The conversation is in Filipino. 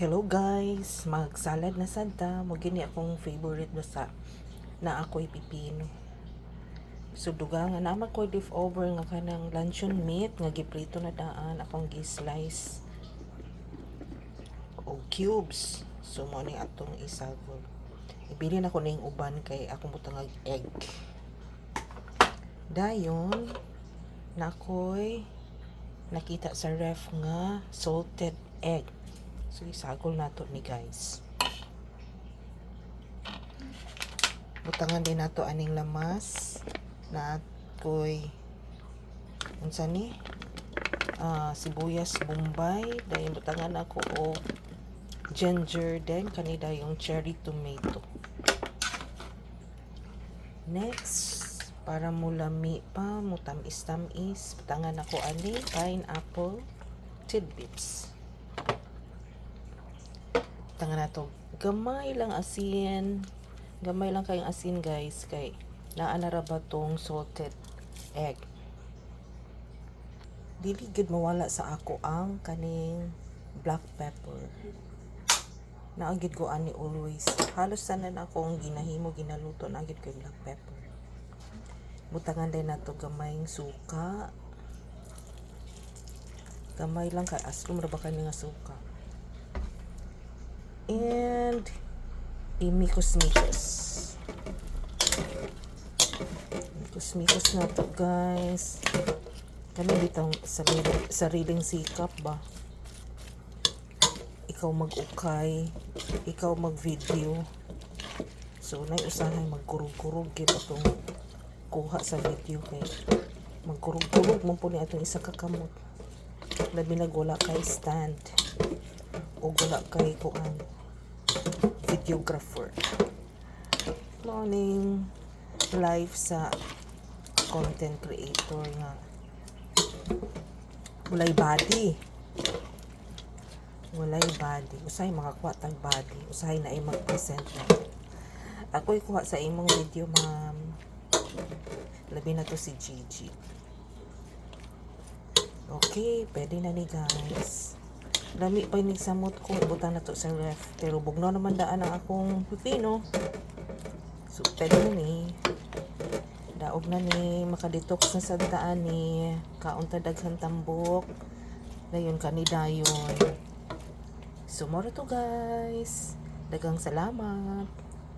Hello guys, magsalad na santa mo gini akong favorite basta na ako'y pipino. So dugangan na ko leftover nga kanang luncheon meat nga giprito na daan akong gi-slice o cubes. So mo ni atong isagol. Ibili na ko ning uban kay akong butang egg. Dayon nakoy nakita sa ref nga salted egg. So isagol nato ni guys. Butangan din nato aning lamas na koy unsa ni sibuyas bombay, dayon butangan ako o ginger, then kanida yung cherry tomato. Next, para mulami pa, mutamis-tamis, butangan ako ani pineapple tidbits. Butangan nato gamay lang asin, gamay lang kayong asin guys, kay naa na ra ba tong salted egg. Dili gid mawala sa ako ang kaning black pepper. Naagid ko ani always. Halos tanan akong ginahimo ginaluto naagid ko yung black pepper. Butangan din nato gamayng suka. Gamay lang kay aslom ra ba kani nga suka. And imikos-mikos. Mikos-mikos na to guys. Kami bitang sariling sikap ba. Ikaw mag-ukay, ikaw mag-video. So nay usahay magkurog-kurog gyud atong kuha sa video kay magkurog-kurog man po ni atong isa ka kamot. Labi na wala kay stand o wala kay kuan videographer. Morning live sa content creator nga walay body, usahay makakuha tag body, usahay na ay mag-present na. Ako'y kuha sa imong video ma'am, labi na to si Gigi. Okay, pwede na ni guys. Lami pa yung samot ko, buta na to sa ref, pero bugno naman daan ang akong pipino. So pwede na ni daog na ni makadetox na sa daan ni kaunta daghan tambok dayon kanidayon. So more to guys, dagang salamat.